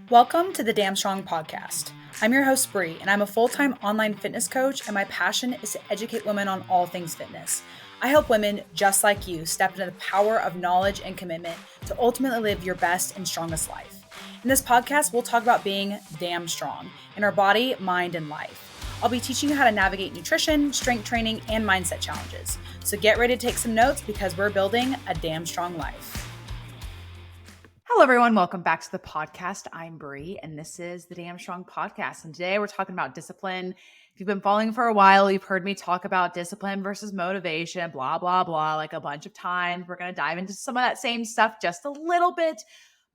Welcome to the Damn Strong podcast. I'm your host, Bree, and I'm a full-time online fitness coach, and my passion is to educate women on all things fitness. I help women just like you step into the power of knowledge and commitment to ultimately live your best and strongest life. In this podcast, we'll talk about being damn strong in our body, mind, and life. I'll be teaching you how to navigate nutrition, strength training, and mindset challenges. So get ready to take some notes because we're building a damn strong life. Hello, everyone. Welcome back to the podcast. I'm Bree, and this is the Damn Strong Podcast. And today we're talking about discipline. If you've been following for a while, you've heard me talk about discipline versus motivation, blah, blah, blah, like a bunch of times. We're going to dive into some of that same stuff just a little bit.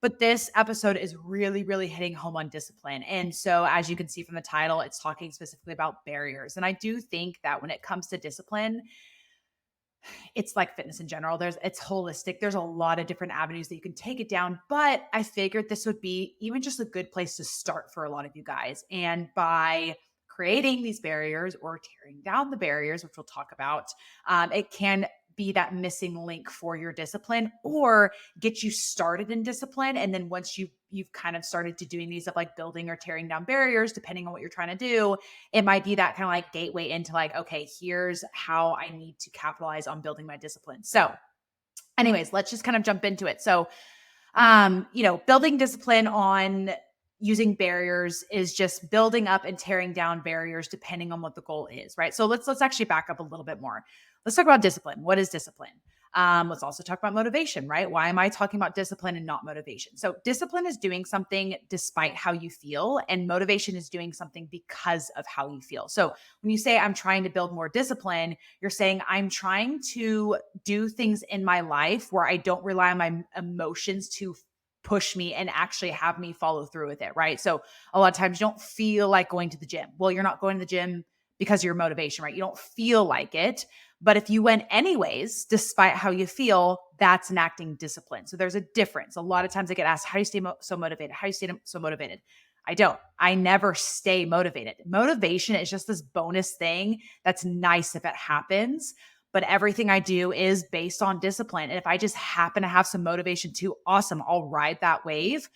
But this episode is really, really hitting home on discipline. And so as you can see from the title, it's talking specifically about barriers. And I do think that when it comes to discipline, it's like fitness in general. It's holistic. There's a lot of different avenues that you can take it down, but I figured this would be even just a good place to start for a lot of you guys. And by creating these barriers or tearing down the barriers, which we'll talk about, it can be that missing link for your discipline or get you started in discipline. And then once you've kind of started to doing these of like building or tearing down barriers, depending on what you're trying to do, it might be that kind of like gateway into like, okay, here's how I need to capitalize on building my discipline. So anyways, let's just kind of jump into it. So, building discipline on using barriers is just building up and tearing down barriers depending on what the goal is, right? So let's actually back up a little bit more. Let's talk about discipline. What is discipline? Let's also talk about motivation, right? Why am I talking about discipline and not motivation? So discipline is doing something despite how you feel, and motivation is doing something because of how you feel. So when you say I'm trying to build more discipline, you're saying I'm trying to do things in my life where I don't rely on my emotions to push me and actually have me follow through with it, right? So a lot of times you don't feel like going to the gym. Well, you're not going to the gym because of your motivation, right? You don't feel like it. But if you went anyways, despite how you feel, that's enacting discipline. So there's a difference. A lot of times I get asked, how do you stay so motivated? How do you stay so motivated? I don't. I never stay motivated. Motivation is just this bonus thing that's nice if it happens. But everything I do is based on discipline. And if I just happen to have some motivation too, awesome, I'll ride that wave.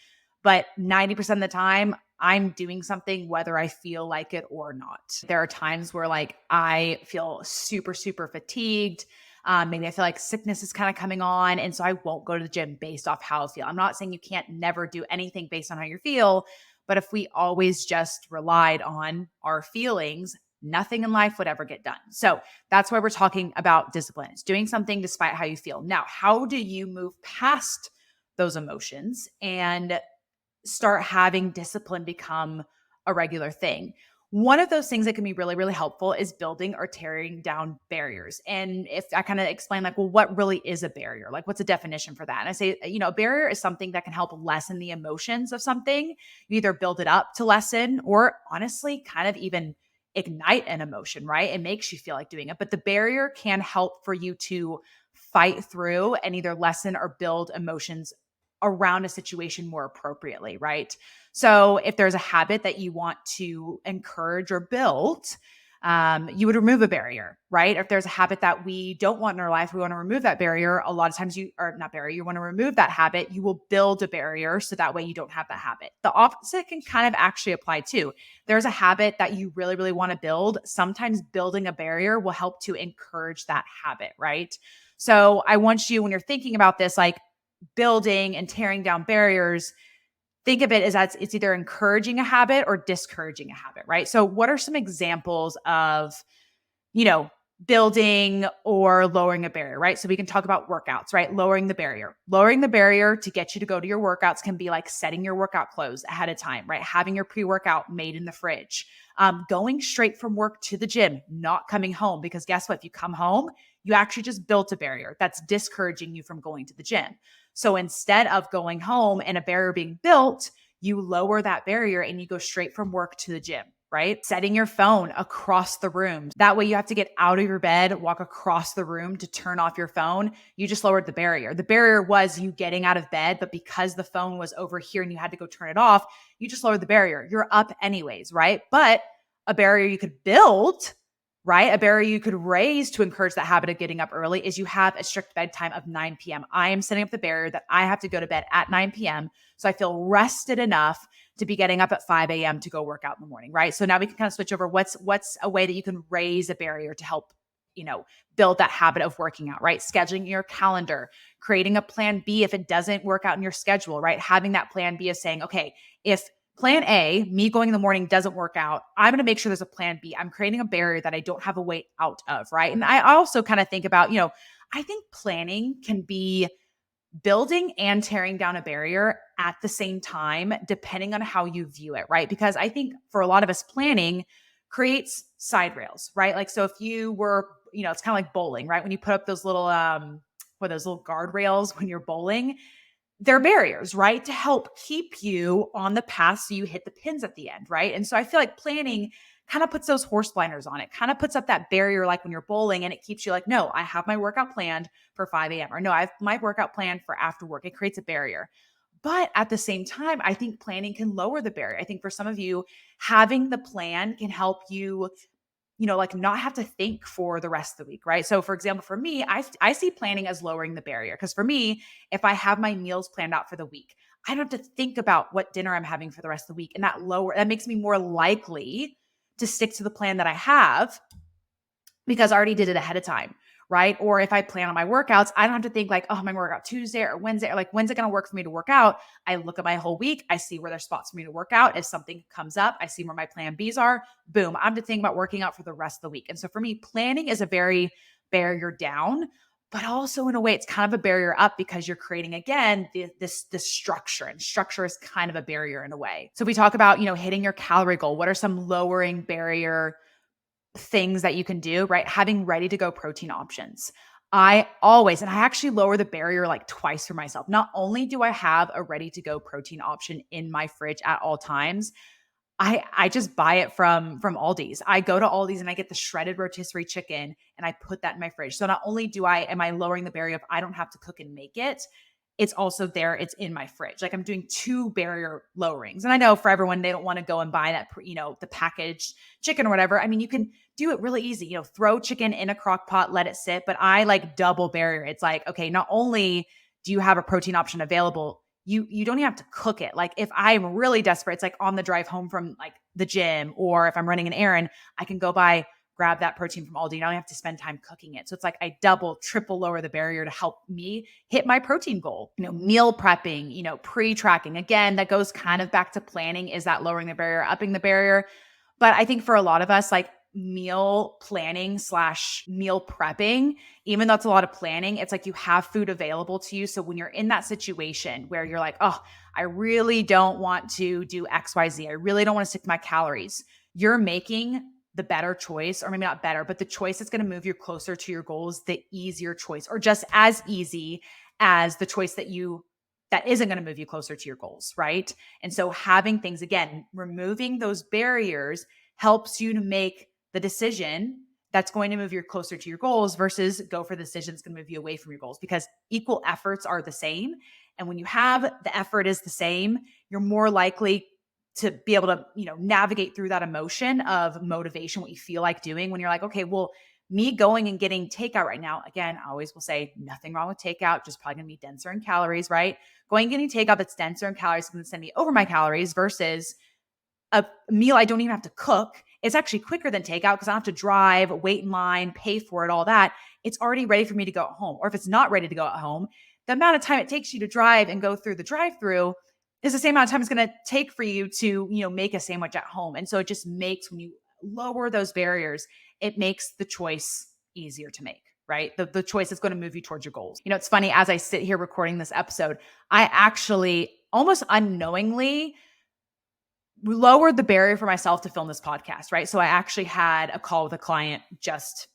But 90% of the time, I'm doing something whether I feel like it or not. There are times where like I feel super, super fatigued. Maybe I feel like sickness is kind of coming on. And so I won't go to the gym based off how I feel. I'm not saying you can't never do anything based on how you feel. But if we always just relied on our feelings, nothing in life would ever get done. So that's why we're talking about discipline. It's doing something despite how you feel. Now, how do you move past those emotions and start having discipline become a regular thing? One of those things that can be really, really helpful is building or tearing down barriers. And if I kind of explain like, well, what really is a barrier? Like what's a definition for that? And I say, a barrier is something that can help lessen the emotions of something. You either build it up to lessen or honestly kind of even ignite an emotion, right? It makes you feel like doing it. But the barrier can help for you to fight through and either lessen or build emotions around a situation more appropriately, right? So if there's a habit that you want to encourage or build, you would remove a barrier, right? If there's a habit that we don't want in our life, we want to remove that barrier. A lot of times you want to remove that habit, you will build a barrier so that way you don't have that habit. The opposite can kind of actually apply too. There's a habit that you really, really want to build. Sometimes building a barrier will help to encourage that habit, right? So I want you, when you're thinking about this, like building and tearing down barriers, think of it as that it's either encouraging a habit or discouraging a habit, right? So what are some examples of, building or lowering a barrier, right? So we can talk about workouts, right? Lowering the barrier. Lowering the barrier to get you to go to your workouts can be like setting your workout clothes ahead of time, right? Having your pre-workout made in the fridge. Going straight from work to the gym, not coming home, because guess what? If you come home, you actually just built a barrier that's discouraging you from going to the gym. So instead of going home and a barrier being built, you lower that barrier and you go straight from work to the gym, right? Setting your phone across the room. That way you have to get out of your bed, walk across the room to turn off your phone. You just lowered the barrier. The barrier was you getting out of bed, but because the phone was over here and you had to go turn it off, you just lowered the barrier. You're up anyways, right? But a barrier you could build right? A barrier you could raise to encourage that habit of getting up early is you have a strict bedtime of 9 p.m. I am setting up the barrier that I have to go to bed at 9 p.m. So I feel rested enough to be getting up at 5 a.m. to go work out in the morning, right? So now we can kind of switch over. What's a way that you can raise a barrier to help, build that habit of working out, right? Scheduling your calendar, creating a plan B if it doesn't work out in your schedule, right? Having that plan B of saying, okay, if plan A, me going in the morning doesn't work out, I'm going to make sure there's a plan B. I'm creating a barrier that I don't have a way out of, right? And I also kind of think about, I think planning can be building and tearing down a barrier at the same time, depending on how you view it, right? Because I think for a lot of us, planning creates side rails, right? Like, so if you were, it's kind of like bowling, right? When you put up those little, those little guardrails when you're bowling, they're barriers, right? To help keep you on the path so you hit the pins at the end, right? And so I feel like planning kind of puts those horse blinders on. It kind of puts up that barrier like when you're bowling, and it keeps you like, no, I have my workout planned for 5 a.m. or no, I have my workout planned for after work. It creates a barrier. But at the same time, I think planning can lower the barrier. I think for some of you, having the plan can help you, like not have to think for the rest of the week, right? So for example, for me, I see planning as lowering the barrier. Because for me, if I have my meals planned out for the week, I don't have to think about what dinner I'm having for the rest of the week. And that makes me more likely to stick to the plan that I have because I already did it ahead of time, right? Or if I plan on my workouts, I don't have to think like, oh, my workout Tuesday or Wednesday, or like, when's it going to work for me to work out? I look at my whole week. I see where there's spots for me to work out. If something comes up, I see where my plan Bs are. Boom, I'm to think about working out for the rest of the week. And so for me, planning is a very barrier down, but also in a way, it's kind of a barrier up because you're creating, again, this structure, and structure is kind of a barrier in a way. So we talk about, hitting your calorie goal. What are some lowering barrier things that you can do, right? Having ready to go protein options. I actually lower the barrier like twice for myself. Not only do I have a ready to go protein option in my fridge at all times, I just buy it from Aldi's. I go to Aldi's and I get the shredded rotisserie chicken and I put that in my fridge. So not only am I lowering the barrier of I don't have to cook and make it, it's also there. It's in my fridge. Like I'm doing 2 barrier lowerings. And I know for everyone, they don't want to go and buy that, the packaged chicken or whatever. I mean, you can do it really easy, throw chicken in a crock pot, let it sit, but I like double barrier. It's like, okay, not only do you have a protein option available, you don't even have to cook it. Like if I'm really desperate, it's like on the drive home from like the gym, or if I'm running an errand, I can go grab that protein from Aldi. I don't have to spend time cooking it. So it's like I double, triple lower the barrier to help me hit my protein goal. Meal prepping, pre-tracking. Again, that goes kind of back to planning. Is that lowering the barrier, upping the barrier? But I think for a lot of us, like meal planning / meal prepping, even though it's a lot of planning, it's like you have food available to you. So when you're in that situation where you're like, oh, I really don't want to do XYZ, I really don't want to stick to my calories, you're making the better choice, or maybe not better, but the choice that's going to move you closer to your goals, the easier choice, or just as easy as the choice that isn't going to move you closer to your goals, right? And so having things, again, removing those barriers helps you to make the decision that's going to move you closer to your goals versus go for the decision that's going to move you away from your goals, because equal efforts are the same. And when you have the effort is the same, you're more likely to be able to, navigate through that emotion of motivation, what you feel like doing when you're like, okay, well, me going and getting takeout right now, again, I always will say nothing wrong with takeout, just probably going to be denser in calories, right? Going and getting takeout that's denser in calories is going to send me over my calories versus a meal I don't even have to cook. It's actually quicker than takeout because I don't have to drive, wait in line, pay for it, all that. It's already ready for me to go at home. Or if it's not ready to go at home, the amount of time it takes you to drive and go through the drive-through is the same amount of time it's going to take for you to, make a sandwich at home. And so it just makes, when you lower those barriers, it makes the choice easier to make, right? The choice is going to move you towards your goals. It's funny, as I sit here recording this episode, I actually almost unknowingly lowered the barrier for myself to film this podcast, right? So I actually had a call with a client just,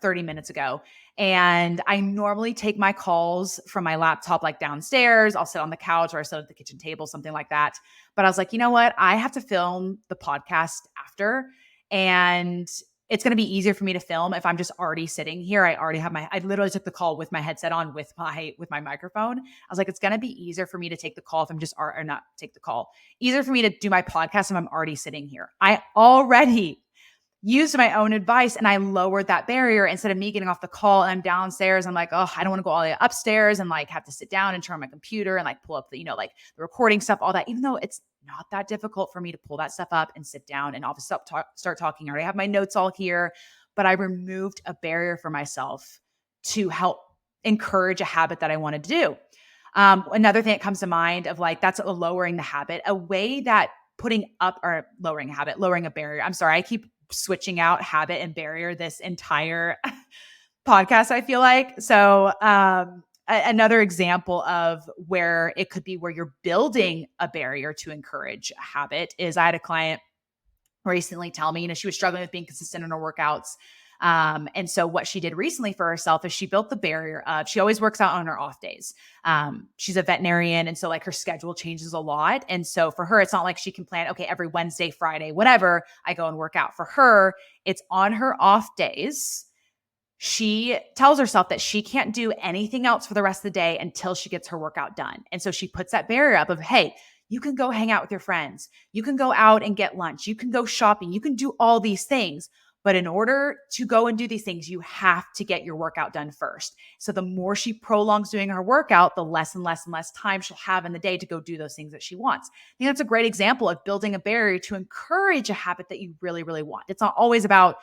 30 minutes ago. And I normally take my calls from my laptop, like downstairs. I'll sit on the couch or I sit at the kitchen table, something like that. But I was like, you know what? I have to film the podcast after. And it's going to be easier for me to film if I'm just already sitting here. I literally took the call with my headset on with my microphone. I was like, it's going to be easier for me to take the call if I'm just, or not take the call. Easier for me to do my podcast if I'm already sitting here. I already used my own advice and I lowered that barrier. Instead of me getting off the call and I'm downstairs, I'm like, oh, I don't want to go all the way upstairs and like have to sit down and turn on my computer and like pull up the, like the recording stuff, all that, even though it's not that difficult for me to pull that stuff up and sit down and obviously start talking. I already have my notes all here, but I removed a barrier for myself to help encourage a habit that I wanted to do. Another thing that comes to mind of like, that's lowering the habit, a way that putting up or lowering a habit, lowering a barrier. I'm sorry. I keep switching out habit and barrier this entire podcast, I feel like. So, another example of where it could be where you're building a barrier to encourage a habit is I had a client recently tell me, she was struggling with being consistent in her workouts. And so what she did recently for herself is she built the barrier of, she always works out on her off days. She's a veterinarian. And so like her schedule changes a lot. And so for her, it's not like she can plan, okay, every Wednesday, Friday, whatever, I go and work out. For her, it's on her off days. She tells herself that she can't do anything else for the rest of the day until she gets her workout done. And so she puts that barrier up of, hey, you can go hang out with your friends. You can go out and get lunch. You can go shopping. You can do all these things. But in order to go and do these things, you have to get your workout done first. So the more she prolongs doing her workout, the less and less and less time she'll have in the day to go do those things that she wants. I think that's a great example of building a barrier to encourage a habit that you really, really want. It's not always about,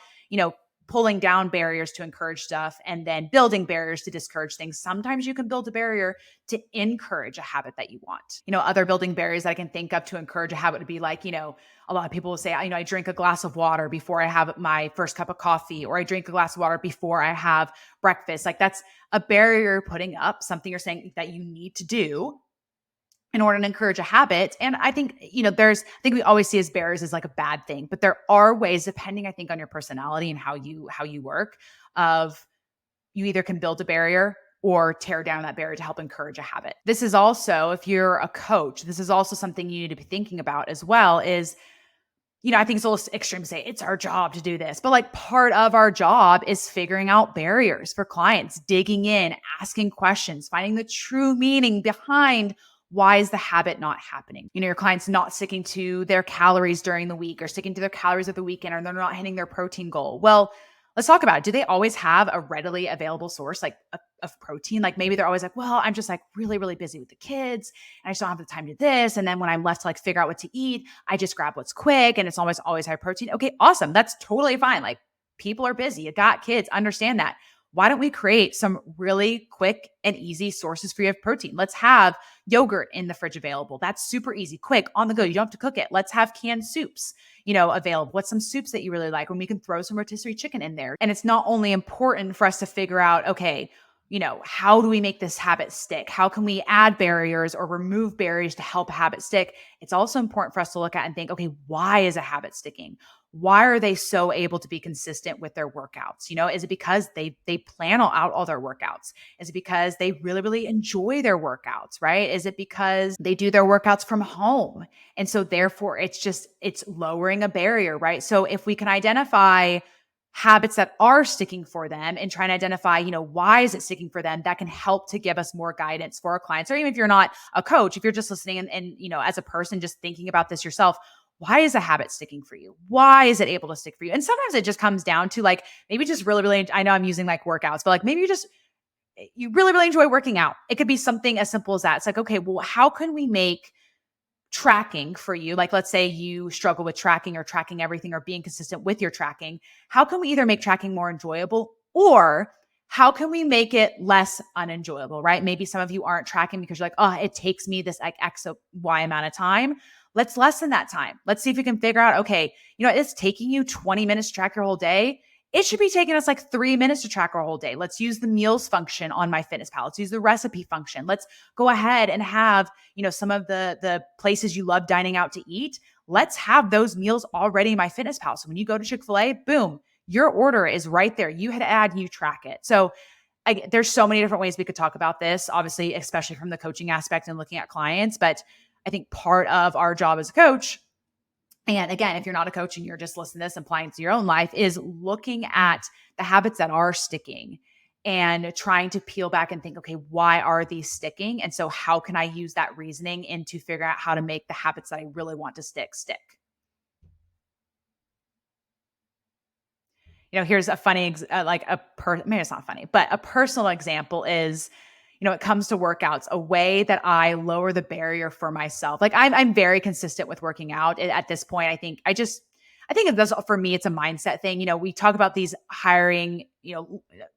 pulling down barriers to encourage stuff and then building barriers to discourage things. Sometimes you can build a barrier to encourage a habit that you want. Other building barriers that I can think of to encourage a habit would be like, a lot of people will say, I drink a glass of water before I have my first cup of coffee, or I drink a glass of water before I have breakfast. Like that's a barrier you're putting up, something you're saying that you need to do in order to encourage a habit. And I think, I think we always see as barriers as like a bad thing, but there are ways, depending, I think, on your personality and how you work, of you either can build a barrier or tear down that barrier to help encourage a habit. This is also, if you're a coach, this is also something you need to be thinking about as well is, I think it's a little extreme to say it's our job to do this, but like part of our job is figuring out barriers for clients, digging in, asking questions, finding the true meaning behind why is the habit not happening? Your client's not sticking to their calories during the week or sticking to their calories of the weekend, or they're not hitting their protein goal. Well, let's talk about it. Do they always have a readily available source of protein? Like maybe they're always like, well, I'm just like really, really busy with the kids and I just don't have the time to do this. And then when I'm left to like figure out what to eat, I just grab what's quick and it's always high protein. Okay, awesome. That's totally fine. Like people are busy. You got kids, understand that. Why don't we create some really quick and easy sources for you of protein? Let's have yogurt in the fridge available. That's super easy, quick, on the go. You don't have to cook it. Let's have canned soups, available. What's some soups that you really like when we can throw some rotisserie chicken in there? And it's not only important for us to figure out, okay, how do we make this habit stick? How can we add barriers or remove barriers to help a habit stick? It's also important for us to look at and think, okay, why is a habit sticking? Why are they so able to be consistent with their workouts? Is it because they plan out all their workouts? Is it because they really, really enjoy their workouts, right? Is it because they do their workouts from home? And so therefore it's lowering a barrier, right? So if we can identify habits that are sticking for them and trying to identify, why is it sticking for them, that can help to give us more guidance for our clients. Or even if you're not a coach, if you're just listening and as a person, just thinking about this yourself, why is a habit sticking for you? Why is it able to stick for you? And sometimes it just comes down to like, maybe just really, really, I know I'm using like workouts, but like maybe you really, really enjoy working out. It could be something as simple as that. It's like, okay, well, how can we make tracking for you? Like, let's say you struggle with tracking or tracking everything or being consistent with your tracking. How can we either make tracking more enjoyable, or how can we make it less unenjoyable, right? Maybe some of you aren't tracking because you're like, oh, it takes me this like X or Y amount of time. Let's lessen that time. Let's see if we can figure out, okay, it's taking you 20 minutes to track your whole day. It should be taking us like 3 minutes to track our whole day. Let's use the meals function on MyFitnessPal. Let's use the recipe function. Let's go ahead and have, some of the places you love dining out to eat. Let's have those meals already in MyFitnessPal. So when you go to Chick-fil-A, boom, your order is right there. You hit add, you track it. So there's so many different ways we could talk about this, obviously, especially from the coaching aspect and looking at clients. But I think part of our job as a coach, and again, if you're not a coach and you're just listening to this and applying it to your own life, is looking at the habits that are sticking and trying to peel back and think, okay, why are these sticking? And so how can I use that reasoning into figure out how to make the habits that I really want to stick? here's a funny, maybe it's not funny, but a personal example is, it comes to workouts, a way that I lower the barrier for myself. Like I'm very consistent with working out at this point. I think it does for me, it's a mindset thing. We talk about these hiring,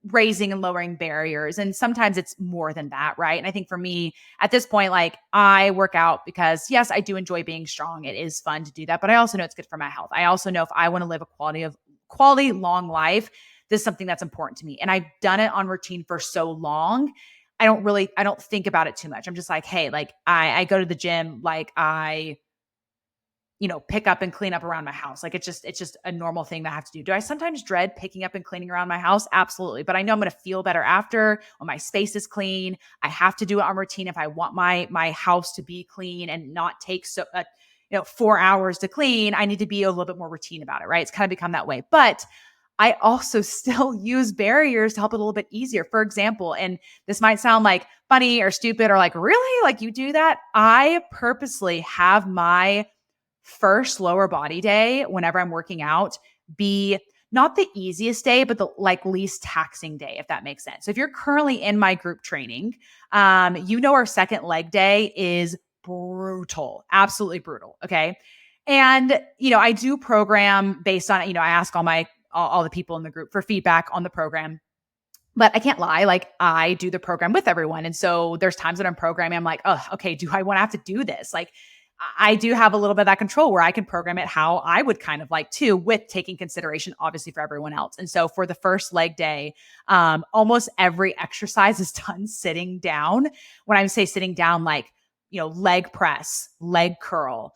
raising and lowering barriers. And sometimes it's more than that. Right. And I think for me at this point, like I work out because yes, I do enjoy being strong. It is fun to do that, but I also know it's good for my health. I also know if I want to live a quality long life, this is something that's important to me. And I've done it on routine for so long. I don't think about it too much. I'm just like, hey, like I go to the gym, like I pick up and clean up around my house. Like it's just a normal thing that I have to do. Do I sometimes dread picking up and cleaning around my house? Absolutely. But I know I'm going to feel better after when my space is clean. I have to do it on routine if I want my house to be clean and not take 4 hours to clean. I need to be a little bit more routine about it, right? It's kind of become that way. But I also still use barriers to help it a little bit easier. For example, and this might sound like funny or stupid or like, really? Like you do that? I purposely have my first lower body day whenever I'm working out be not the easiest day, but the like least taxing day, if that makes sense. So if you're currently in my group training, our second leg day is brutal, absolutely brutal. Okay. And, I do program based on, I ask all the people in the group for feedback on the program. But I can't lie, like I do the program with everyone. And so there's times that I'm programming, I'm like, oh, okay, do I want to have to do this? Like I do have a little bit of that control where I can program it how I would kind of like to, with taking consideration, obviously, for everyone else. And so for the first leg day, almost every exercise is done sitting down. When I say sitting down, like, leg press, leg curl.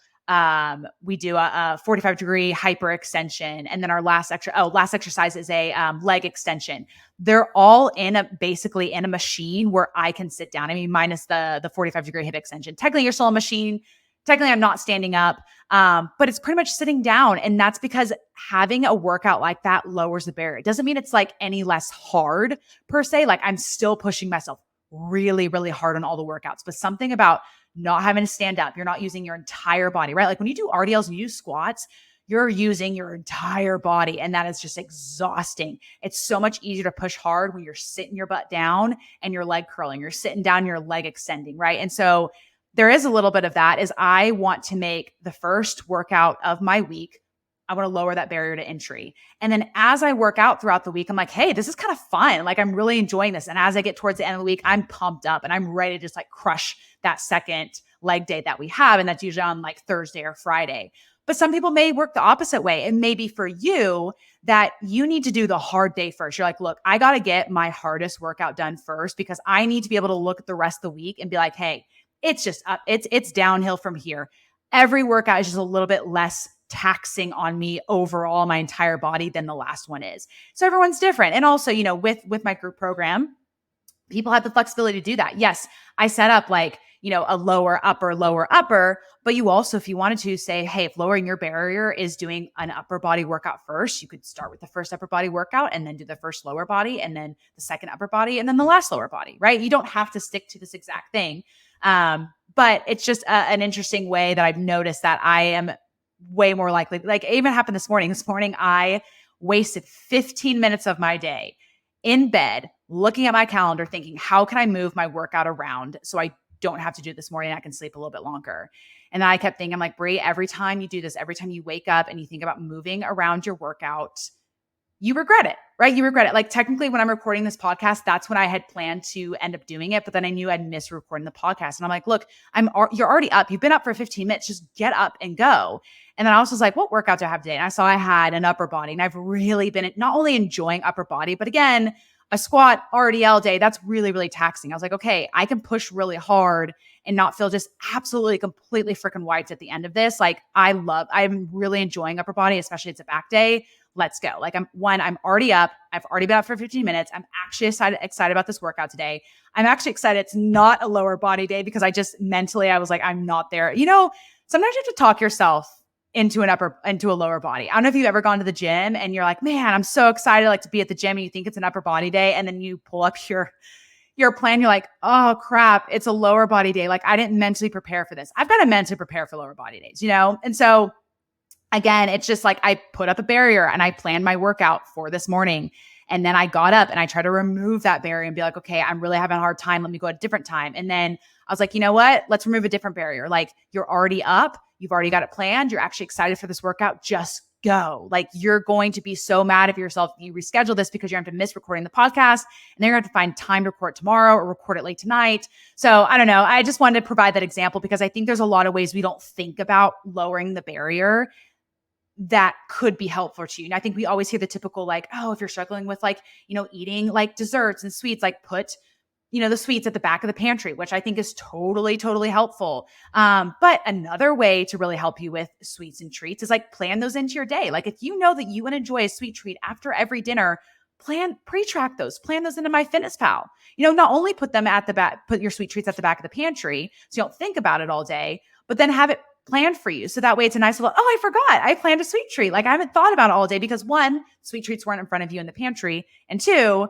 We do a 45-degree hyperextension. And then our last exercise is a leg extension. They're all basically in a machine where I can sit down. I mean, minus the 45-degree hip extension. Technically, you're still a machine. Technically, I'm not standing up, but it's pretty much sitting down. And that's because having a workout like that lowers the barrier. It doesn't mean it's like any less hard per se. Like I'm still pushing myself really, really hard on all the workouts, but something about not having to stand up, you're not using your entire body, right? Like when you do RDLs and you do squats, you're using your entire body, and that is just exhausting. It's so much easier to push hard when you're sitting your butt down and your leg curling, you're sitting down, your leg extending, right? And so there is a little bit of that. Is I want to make the first workout of my week, I want to lower that barrier to entry. And then as I work out throughout the week, I'm like, hey, this is kind of fun. Like I'm really enjoying this. And as I get towards the end of the week, I'm pumped up and I'm ready to just like crush that second leg day that we have. And that's usually on like Thursday or Friday. But some people may work the opposite way. And maybe for you that you need to do the hard day first. You're like, look, I got to get my hardest workout done first because I need to be able to look at the rest of the week and be like, hey, it's just up. It's downhill from here. Every workout is just a little bit less taxing on me overall, my entire body, than the last one is. So everyone's different. And also, with my group program, people have the flexibility to do that. Yes, I set up like, a lower upper, but you also, if you wanted to say, hey, if lowering your barrier is doing an upper body workout first, you could start with the first upper body workout and then do the first lower body and then the second upper body and then the last lower body, right? You don't have to stick to this exact thing. But it's just an interesting way that I've noticed that I am way more likely, like it even happened this morning. This morning, I wasted 15 minutes of my day in bed, looking at my calendar, thinking, how can I move my workout around so I don't have to do it this morning? I can sleep a little bit longer. And then I kept thinking, I'm like, Brie, every time you do this, every time you wake up and you think about moving around your workout, you regret it, right? You regret it. Like technically when I'm recording this podcast, that's when I had planned to end up doing it. But then I knew I'd miss recording the podcast. And I'm like, look, you're already up. You've been up for 15 minutes. Just get up and go. And then I was like, what workout do I have today? And I saw I had an upper body, and I've really been not only enjoying upper body, but again, a squat RDL day, that's really, really taxing. I was like, okay, I can push really hard and not feel just absolutely completely freaking wiped at the end of this. Like I'm really enjoying upper body, especially it's a back day. Let's go. Like I'm already up. I've already been up for 15 minutes. I'm actually excited about this workout today. I'm actually excited. It's not a lower body day because I just mentally, I was like, I'm not there. Sometimes you have to talk yourself into a lower body. I don't know if you've ever gone to the gym and you're like, man, I'm so excited like to be at the gym, and you think it's an upper body day. And then you pull up your plan. You're like, oh crap, it's a lower body day. Like I didn't mentally prepare for this. I've got to mentally prepare for lower body days, And so again, it's just like I put up a barrier and I planned my workout for this morning. And then I got up and I tried to remove that barrier and be like, okay, I'm really having a hard time. Let me go at a different time. And then I was like, you know what? Let's remove a different barrier. Like, you're already up. You've already got it planned. You're actually excited for this workout. Just go. Like, you're going to be so mad at yourself if you reschedule this because you're going to miss recording the podcast, and then you're going to have to find time to record tomorrow or record it late tonight. So I don't know. I just wanted to provide that example because I think there's a lot of ways we don't think about lowering the barrier that could be helpful to you. And I think we always hear the typical, like, oh, if you're struggling with like, eating like desserts and sweets, like put, the sweets at the back of the pantry, which I think is totally, totally helpful. But another way to really help you with sweets and treats is like plan those into your day. Like, if you know that you would enjoy a sweet treat after every dinner, pre-track those, plan those into MyFitnessPal. Not only put them at the back, put your sweet treats at the back of the pantry so you don't think about it all day, but then have it planned for you. So that way it's a nice little, oh, I forgot, I planned a sweet treat. Like, I haven't thought about it all day because one, sweet treats weren't in front of you in the pantry. And two,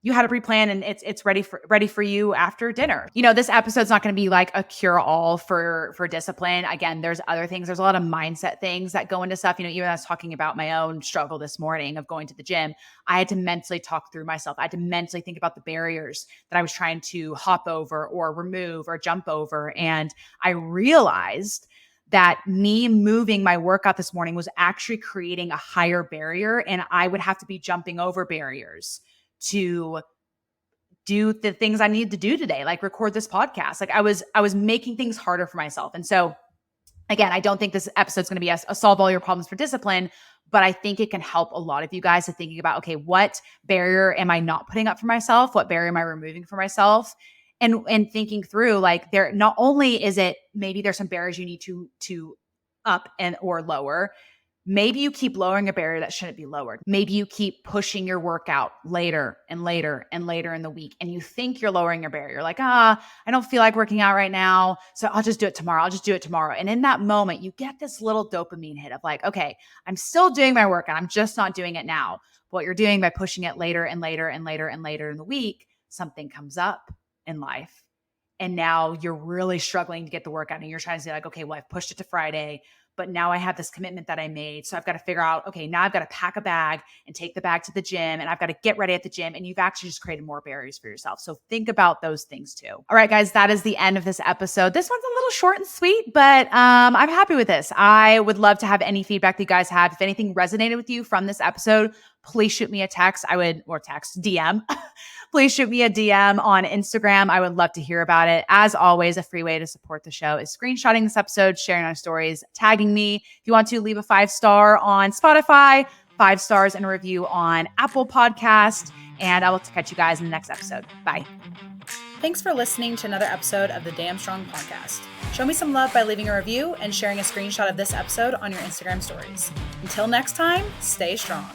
you had to pre-plan and it's ready for you after dinner. This episode's not going to be like a cure-all for discipline. Again, there's other things. There's a lot of mindset things that go into stuff. Even I was talking about my own struggle this morning of going to the gym. I had to mentally talk through myself. I had to mentally think about the barriers that I was trying to hop over or remove or jump over. And I realized that me moving my workout this morning was actually creating a higher barrier, and I would have to be jumping over barriers to do the things I need to do today, like record this podcast. Like, I was making things harder for myself. And so again, I don't think this episode's going to be a solve all your problems for discipline, but I think it can help a lot of you guys to thinking about, okay, what barrier am I not putting up for myself? What barrier am I removing for myself? And thinking through, like, there, not only is it, maybe there's some barriers you need to up and or lower. Maybe you keep lowering a barrier that shouldn't be lowered. Maybe you keep pushing your workout later and later and later in the week, and you think you're lowering your barrier. Like, I don't feel like working out right now, so I'll just do it tomorrow. And in that moment, you get this little dopamine hit of like, okay, I'm still doing my workout. I'm just not doing it now. What you're doing by pushing it later and later and later and later in the week, something comes up in life. And now you're really struggling to get the workout, and you're trying to say like, okay, well, I've pushed it to Friday, but now I have this commitment that I made. So I've got to figure out, okay, now I've got to pack a bag and take the bag to the gym, and I've got to get ready at the gym. And you've actually just created more barriers for yourself. So think about those things too. All right, guys, that is the end of this episode. This one's a little short and sweet, but I'm happy with this. I would love to have any feedback that you guys have. If anything resonated with you from this episode, please shoot me a text. DM. Please shoot me a DM on Instagram. I would love to hear about it. As always, a free way to support the show is screenshotting this episode, sharing our stories, tagging me. If you want to, leave a 5-star on Spotify, 5 stars and a review on Apple Podcast. And I will catch you guys in the next episode. Bye. Thanks for listening to another episode of the Damn Strong Podcast. Show me some love by leaving a review and sharing a screenshot of this episode on your Instagram stories. Until next time, stay strong.